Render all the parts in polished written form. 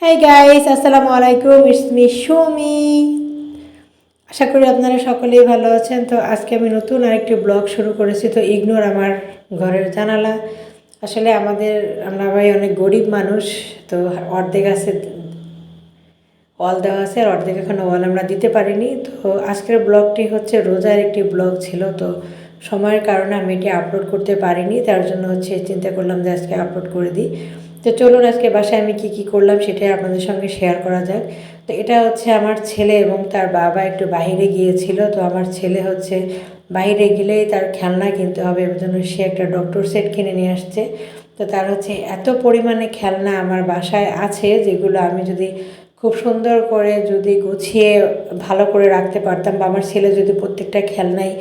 Hi guys, আসসালামু আলাইকুম। It's me Sumi. আশা করি আপনারা সকলেই ভালো আছেন। তো আজকে আমি নতুন আরেকটি ব্লগ শুরু করেছি। তো ইগনোর আমার ঘরের জানালা। আসলে আমরা ভাই অনেক গরিব মানুষ। তো অর্ধেক আছে ওয়াল দেওয়া আছে, আর অর্ধেক এখনো ওয়াল আমরা দিতে পারিনি। তো আজকের ব্লগটি হচ্ছে রোজার একটি ব্লগ ছিল। তো সময়ের কারণে আমি এটি আপলোড করতে পারিনি, তার জন্য চিন্তা করলাম যে আজকে আপলোড করে দিই। তো চলুন আজকে বাসায় আমি কি করলাম সেটাই আপনাদের সঙ্গে শেয়ার করা যাক। তো এটা হচ্ছে আমার ছেলে এবং তার বাবা একটু বাইরে গিয়েছিল। তো আমার ছেলে হচ্ছে বাইরে গেলেই তার খেলনা কিনতে হবে, এর জন্য সে একটা ডক্টর সেট কিনে নিয়ে আসছে। তো তার হচ্ছে এত পরিমাণে খেলনা আমার বাসায় আছে, যেগুলো আমি যদি খুব সুন্দর করে যদি গুছিয়ে ভালো করে রাখতে পারতাম, বা আমার ছেলে যদি প্রত্যেকটা খেলনাই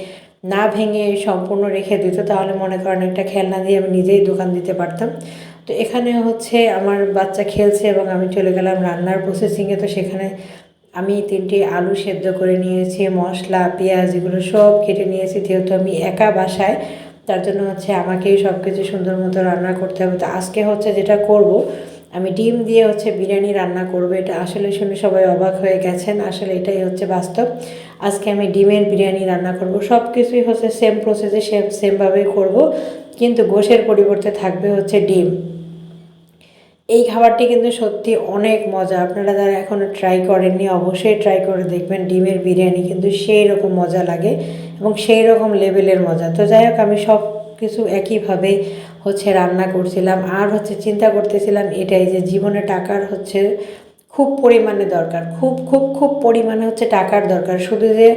না ভেঙে সম্পূর্ণ রেখে দিত, তাহলে মনে করেন একটা খেলনা দিয়ে আমি নিজেই দোকান দিতে পারতাম। তো এখানে হচ্ছে আমার বাচ্চা খেলছে এবং আমি চলে গেলাম রান্নার প্রসেসিংয়ে। তো সেখানে আমি 3টি আলু সেদ্ধ করে নিয়েছি, মশলা পেঁয়াজ এগুলো সব কেটে নিয়েছি। যেহেতু আমি একা বাসায়, তার জন্য হচ্ছে আমাকেই সব কিছু সুন্দর মতো রান্না করতে হবে। তো আজকে হচ্ছে যেটা করব, আমি ডিম দিয়ে হচ্ছে বিরিয়ানি রান্না করব। এটা আসলে শুনে সবাই অবাক হয়ে গেছেন, আসলে এটাই হচ্ছে বাস্তব। আজকে আমি ডিমের বিরিয়ানি রান্না করব। সব কিছুই হচ্ছে সেম প্রসেসে সেমভাবেই করব, কিন্তু গোশের পরিবর্তে থাকবে হচ্ছে ডিম। এই খাবারটি কিন্তু সত্যি অনেক মজা। আপনারা যারা এখনও ট্রাই করেননি অবশ্যই ট্রাই করে দেখবেন। ডিমের বিরিয়ানি কিন্তু সেই রকম মজা লাগে এবং সেই রকম লেভেলের মজা। তো যাই হোক, আমি সব কিছু একইভাবে হচ্ছে রান্না করছিলাম, আর হচ্ছে চিন্তা করতেছিলাম এটাই যে জীবনে টাকার হচ্ছে খুব পরিমাণে দরকার, খুব খুব খুব পরিমাণে হচ্ছে টাকার দরকার। শুধু যে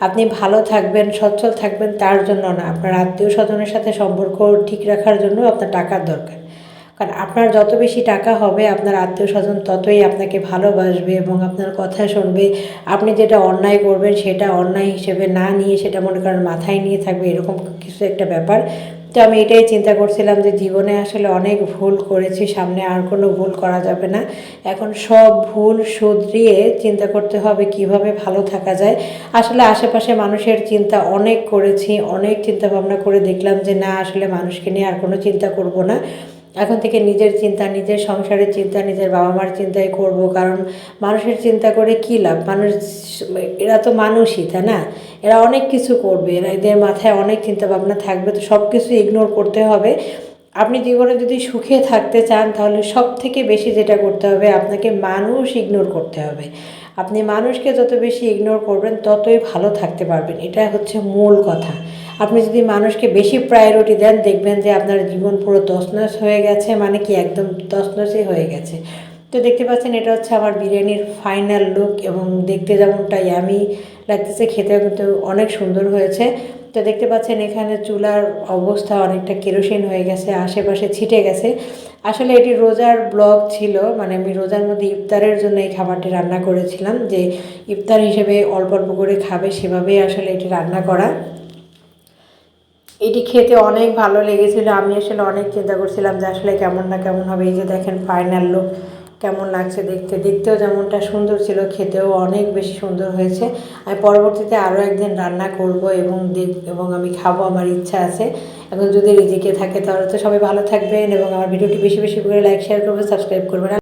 আপনি ভালো থাকবেন সচ্ছল থাকবেন তার জন্য না, আপনার আত্মীয় স্বজনের সাথে সম্পর্ক ঠিক রাখার জন্য আপনার টাকার দরকার। কারণ আপনার যত বেশি টাকা হবে, আপনার আত্মীয় স্বজন ততই আপনাকে ভালোবাসবে এবং আপনার কথা শুনবে। আপনি যেটা অন্যায় করবেন সেটা অন্যায় হিসেবে না নিয়ে সেটা মনে করেন মাথায় নিয়ে থাকবে, এরকম কিছু একটা ব্যাপার। তো আমি এটাই চিন্তা করছিলাম যে জীবনে আসলে অনেক ভুল করেছি, সামনে আর কোনো ভুল করা যাবে না। এখন সব ভুল শুধরিয়ে চিন্তা করতে হবে কিভাবে ভালো থাকা যায়। আসলে আশেপাশে মানুষের চিন্তা অনেক করেছি, অনেক চিন্তা ভাবনা করে দেখলাম যে না, আসলে মানুষকে নিয়ে আর কোনো চিন্তা করব না। এখন থেকে নিজের চিন্তা, নিজের সংসারের চিন্তা, নিজের বাবা মার চিন্তাই করব। কারণ মানুষের চিন্তা করে কী লাভ? এরা তো মানুষই, তাই না? এরা অনেক কিছু করবে, এদের মাথায় অনেক চিন্তা ভাবনা থাকবে। তো সব কিছু ইগনোর করতে হবে। আপনি জীবনে যদি সুখে থাকতে চান, তাহলে সব থেকে বেশি যেটা করতে হবে, আপনাকে মানুষ ইগনোর করতে হবে। আপনি মানুষকে যত বেশি ইগনোর করবেন ততই ভালো থাকতে পারবেন, এটা হচ্ছে মূল কথা। আপনি যদি মানুষকে বেশি প্রায়োরিটি দেন, দেখবেন যে আপনার জীবন পুরো তছনছ হয়ে গেছে, মানে কি একদম তছনছই হয়ে গেছে। তো দেখতে পাচ্ছেন এটা হচ্ছে আমার বিরিয়ানির ফাইনাল লুক, এবং দেখতে যেমনটা ইয়ামি লাগতেছে, খেতেও কিন্তু অনেক সুন্দর হয়েছে। তো দেখতে পাচ্ছেন এখানে চুলার অবস্থা অনেকটা কেরোসিন হয়ে গেছে, আশেপাশে ছিটে গেছে। আসলে এটি রোজার ব্লগ ছিল, মানে আমি রোজার মধ্যে ইফতারের জন্য এই খাবারটি রান্না করেছিলাম, যে ইফতার হিসেবে অল্প অল্প করে খাবে সেভাবেই আসলে এটি রান্না করা। এটি খেতে অনেক ভালো লেগেছিলো। আমি আসলে অনেক চিন্তা করছিলাম যে আসলে কেমন না কেমন হবে। এই যে দেখেন ফাইনাল লুক কেমন লাগছে দেখতে, দেখতেও যেমনটা সুন্দর ছিল, খেতেও অনেক বেশি সুন্দর হয়েছে। আমি পরবর্তীতে আরও একদিন রান্না করব এবং আমি খাবো, আমার ইচ্ছা আছে। এখন যদি রিজিকে থাকে তাহলে তো সবাই ভালো থাকবেন, এবং আমার ভিডিওটি বেশি বেশি করে লাইক শেয়ার করবেন, সাবস্ক্রাইব করবেন।